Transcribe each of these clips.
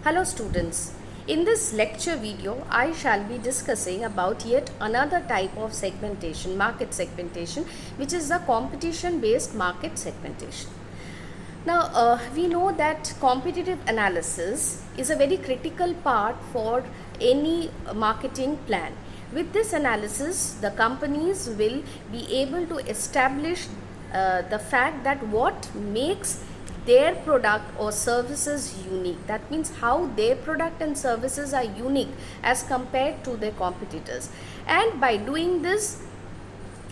Hello students, in this lecture video I shall be discussing about yet another type of segmentation, market segmentation, which is the competition based market segmentation. Now we know that competitive analysis is a very critical part for any marketing plan. With this analysis, the companies will be able to establish the fact that what makes their product or services unique. That means how their product and services are unique as compared to their competitors. And by doing this,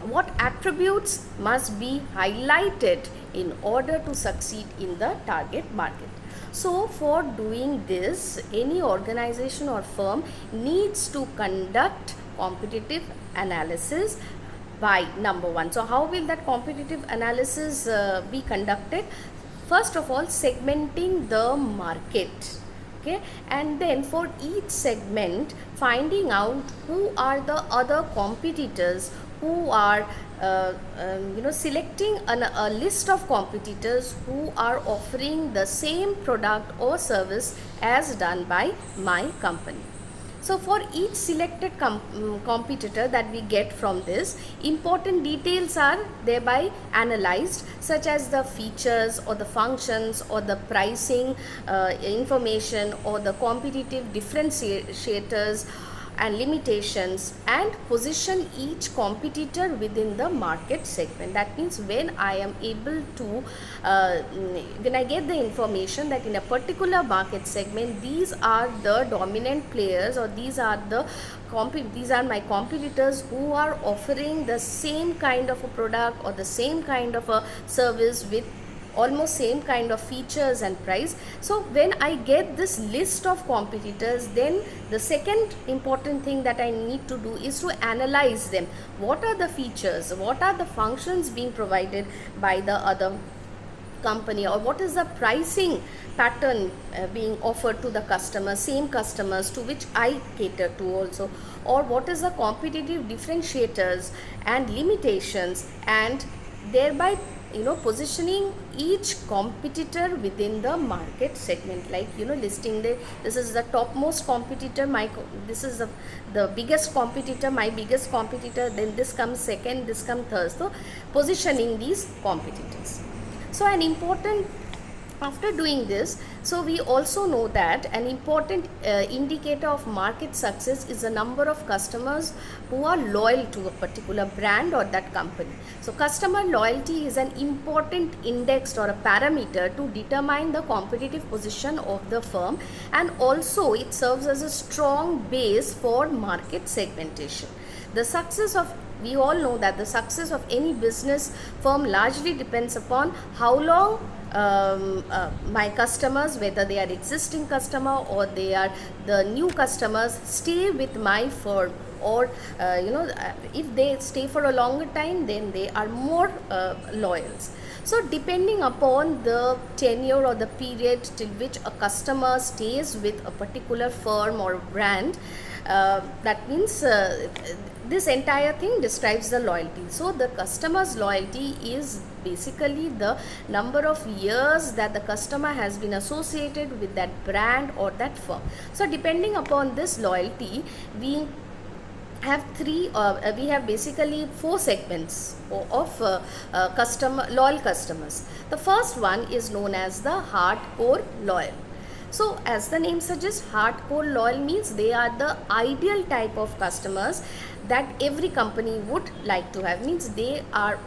what attributes must be highlighted in order to succeed in the target market. So for doing this, any organization or firm needs to conduct competitive analysis by number one. So how will that competitive analysis be conducted? First of all, segmenting the market, okay, and then for each segment finding out who are the other competitors who are selecting a list of competitors who are offering the same product or service as done by my company. So for each selected competitor that we get from this, important details are thereby analyzed, such as the features or the functions or the pricing information or the competitive differentiators and limitations, and position each competitor within the market segment. That means when I am able to when I get the information that in a particular market segment these are the dominant players, or these are my competitors who are offering the same kind of a product or the same kind of a service with almost same kind of features and price. So when I get this list of competitors, then the second important thing that I need to do is to analyze them. What are the features, what are the functions being provided by the other company, or what is the pricing pattern being offered to the customers, same customers to which I cater to also, or what is the competitive differentiators and limitations, and thereby positioning each competitor within the market segment, like listing this is the topmost competitor, this is the biggest competitor, my biggest competitor, then this comes second, this comes third. So positioning these competitors. So an important, after doing this, so we also know that an important indicator of market success is the number of customers who are loyal to a particular brand or that company. So customer loyalty is an important index or a parameter to determine the competitive position of the firm, and also it serves as a strong base for market segmentation. The success of, we all know that the success of any business firm largely depends upon how long my customers, whether they are existing customer or they are the new customers, stay with my firm, or if they stay for a longer time, then they are more loyal. So depending upon the tenure or the period till which a customer stays with a particular firm or brand, that means this entire thing describes the loyalty. So the customer's loyalty is basically the number of years that the customer has been associated with that brand or that firm. So depending upon this loyalty, we have we have basically four segments of loyal customers. The first one is known as the hardcore loyal. So as the name suggests, hardcore loyal means they are the ideal type of customers that every company would like to have. Means they are,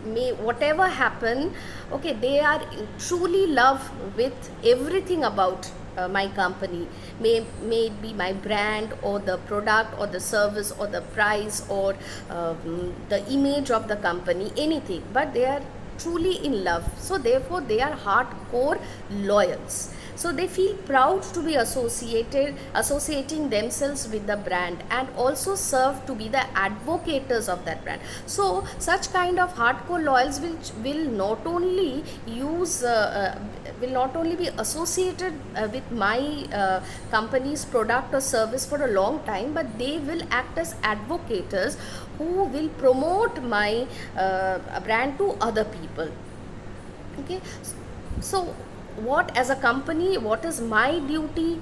may whatever happen, okay, they are truly love with everything about my company, may it be my brand or the product or the service or the price or the image of the company, anything, but they are truly in love. So therefore they are hardcore loyals. So they feel proud to be associating themselves with the brand, and also serve to be the advocates of that brand. So such kind of hardcore loyals will not only be associated with my company's product or service for a long time, but they will act as advocates who will promote my brand to other people. Okay, so what as a company, what is my duty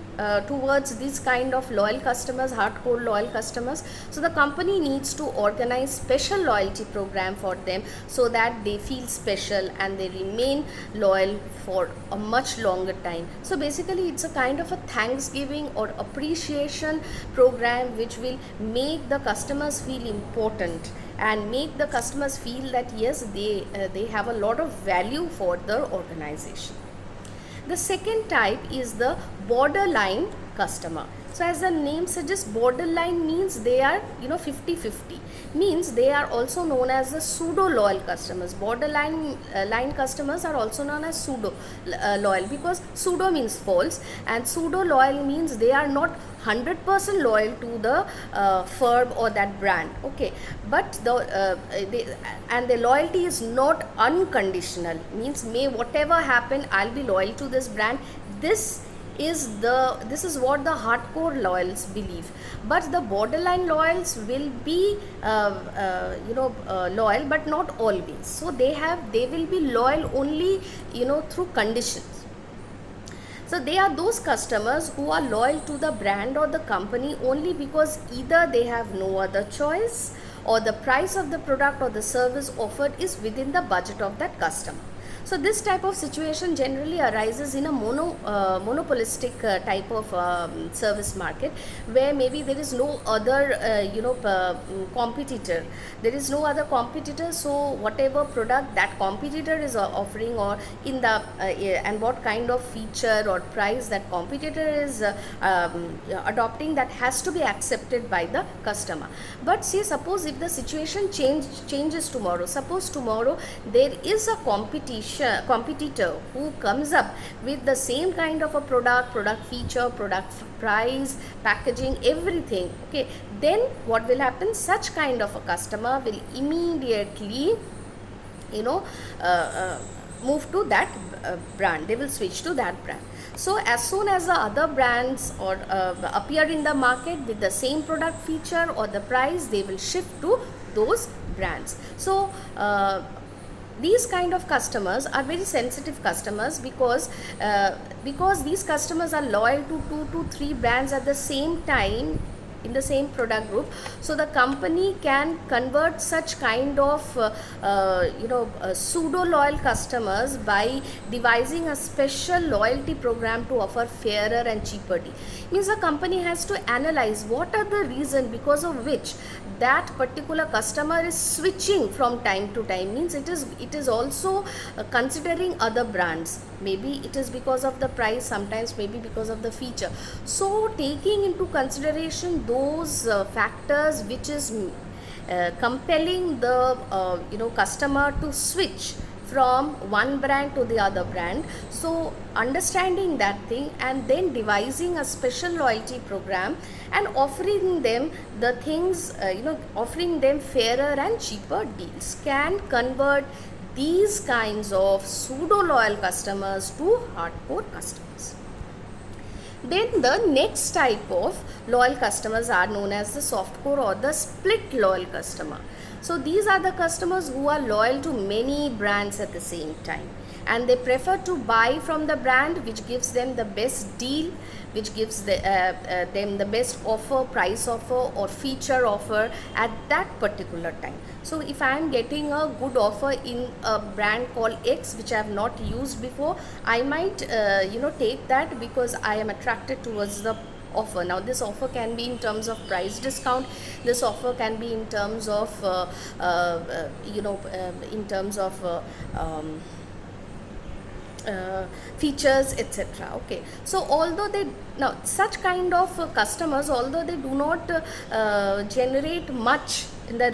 towards these kind of loyal customers, hardcore loyal customers? So the company needs to organize special loyalty program for them so that they feel special and they remain loyal for a much longer time. So basically it's a kind of a thanksgiving or appreciation program which will make the customers feel important and make the customers feel that yes, they have a lot of value for the organization. The second type is the borderline customer. So as the name suggests, borderline means they are 50-50, means they are also known as the pseudo loyal customers. Borderline line customers are also known as pseudo loyal, because pseudo means false and pseudo loyal means they are not 100% loyal to the firm or that brand, okay, but the loyalty is not unconditional, means may whatever happen I'll be loyal to this brand. This is what the hardcore loyals believe. But the borderline loyals will be loyal, but not always. So they will be loyal only through conditions. So they are those customers who are loyal to the brand or the company only because either they have no other choice, or the price of the product or the service offered is within the budget of that customer. So this type of situation generally arises in a monopolistic type of service market, where maybe there is no other competitor. There is no other competitor, so whatever product that competitor is offering, or in the and what kind of feature or price that competitor is adopting, that has to be accepted by the customer. But say suppose if the situation changes tomorrow, suppose tomorrow there is a competitor who comes up with the same kind of a product feature, product price, packaging, everything, okay, then what will happen? Such kind of a customer will immediately move to that brand. They will switch to that brand. So as soon as the other brands or appear in the market with the same product feature or the price, they will shift to those brands. So these kind of customers are very sensitive customers, because these customers are loyal to 2 to 3 brands at the same time in the same product group. So the company can convert such kind of pseudo loyal customers by devising a special loyalty program to offer fairer and cheaper deal. Means the company has to analyze what are the reason because of which that particular customer is switching from time to time. Means it is also considering other brands. Maybe it is because of the price, sometimes maybe because of the feature. So taking into consideration those factors which is compelling the customer to switch from one brand to the other brand. So understanding that thing and then devising a special loyalty program and offering them the things, offering them fairer and cheaper deals, can convert these kinds of pseudo loyal customers to hardcore customers. Then the next type of loyal customers are known as the softcore or the split loyal customer. So these are the customers who are loyal to many brands at the same time, and they prefer to buy from the brand which gives them the best deal, which gives them the best offer, price offer or feature offer at that particular time. So if I am getting a good offer in a brand called X which I have not used before, I might take that because I am attracted towards the offer. Now this offer can be in terms of price discount, this offer can be in terms of features, etc. Okay, so although now such kind of customers, although they do not generate much in the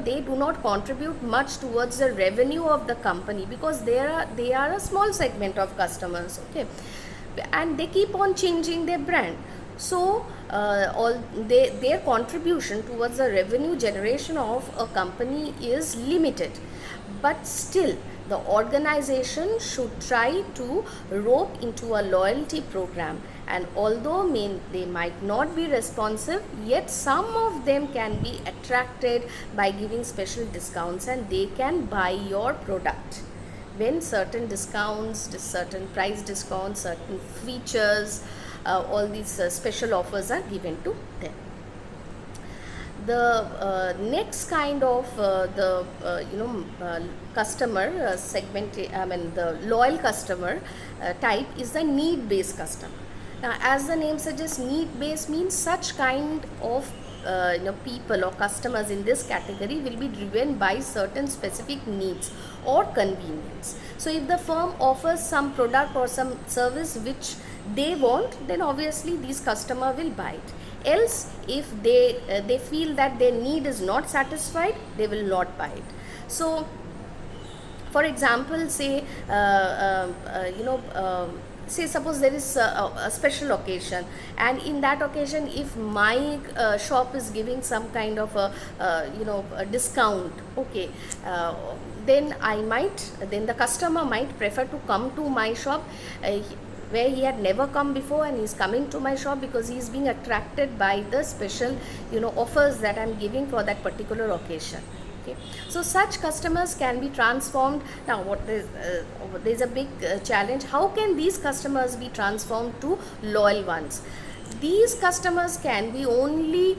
they do not contribute much towards the revenue of the company, because they are a small segment of customers, okay, and they keep on changing their brand. So their contribution towards the revenue generation of a company is limited, but still the organization should try to rope into a loyalty program, and although they might not be responsive, yet some of them can be attracted by giving special discounts and they can buy your product. when certain discounts, certain price discounts, certain features, all these special offers are given to them. The next kind of customer segment, I mean the loyal customer type is the need based customer. Now, as the name suggests, need based means such kind of people or customers in this category will be driven by certain specific needs or convenience. So if the firm offers some product or some service which they want, then obviously these customer will buy it. Else, if they feel that their need is not satisfied, they will not buy it. So for example, say say suppose there is a special occasion, and in that occasion if my shop is giving some kind of a discount, okay, then the customer might prefer to come to my shop, where he had never come before, and he's coming to my shop because he's being attracted by the special offers that I'm giving for that particular occasion. Okay. So such customers can be transformed. Now there's a big challenge. How can these customers be transformed to loyal ones? These customers can be only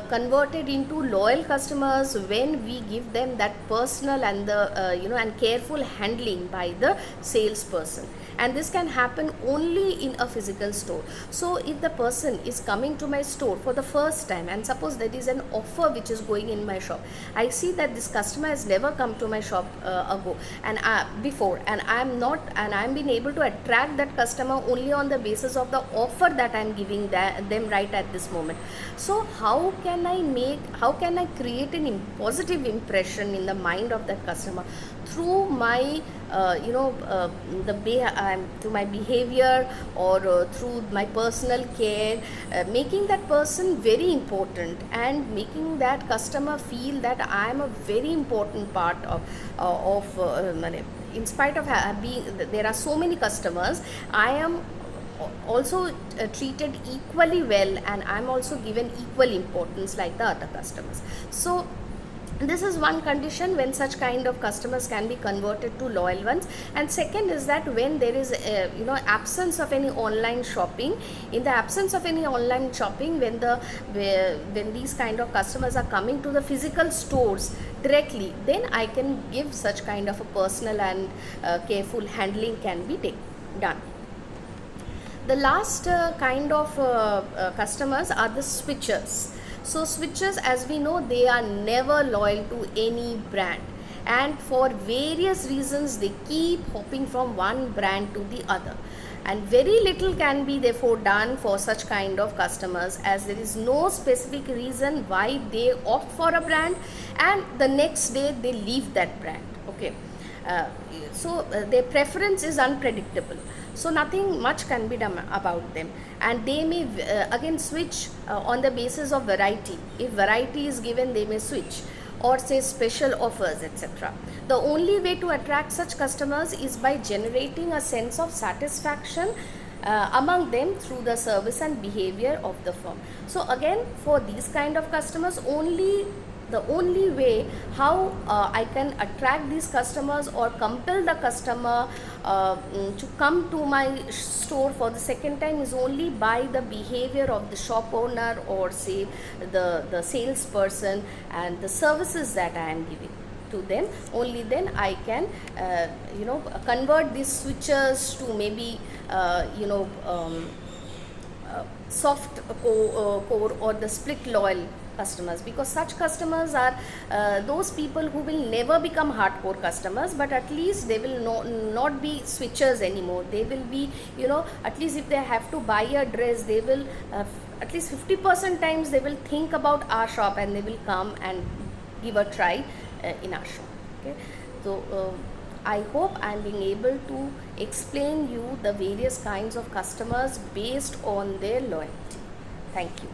converted into loyal customers when we give them that personal and the and careful handling by the salesperson, and this can happen only in a physical store. So if the person is coming to my store for the first time, and suppose there is an offer which is going in my shop, I see that this customer has never come to my shop before, and I'm being able to attract that customer only on the basis of the offer that I'm giving them right at this moment. So how can I create an positive impression in the mind of that customer through my through my behavior, or through my personal care, making that person very important and making that customer feel that I am a very important part in spite of being there are so many customers, I am also treated equally well, and I'm also given equal importance like the other customers. So this is one condition when such kind of customers can be converted to loyal ones. And second is that when there is absence of any online shopping, in the absence of any online shopping, when these kind of customers are coming to the physical stores directly, then I can give such kind of a personal and careful handling can be done. The last kind of customers are the switchers. So switchers, as we know, they are never loyal to any brand, and for various reasons they keep hopping from one brand to the other, and very little can be therefore done for such kind of customers, as there is no specific reason why they opt for a brand and the next day they leave that brand. Okay. Their preference is unpredictable, so nothing much can be done about them, and they may again switch on the basis of variety. If variety is given, they may switch, or say special offers, etc. The only way to attract such customers is by generating a sense of satisfaction among them through the service and behavior of the firm. So again, for these kind of customers, the only way how I can attract these customers or compel the customer to come to my store for the second time is only by the behavior of the shop owner, or say the salesperson, and the services that I am giving to them. Only then I can convert these switchers to maybe soft core or the split loyal customers, because such customers are those people who will never become hardcore customers, but at least they will not be switchers anymore. They will be, at least if they have to buy a dress, they will at least 50% times they will think about our shop, and they will come and give a try in our shop. Okay. So I hope I am being able to explain you the various kinds of customers based on their loyalty. Thank you.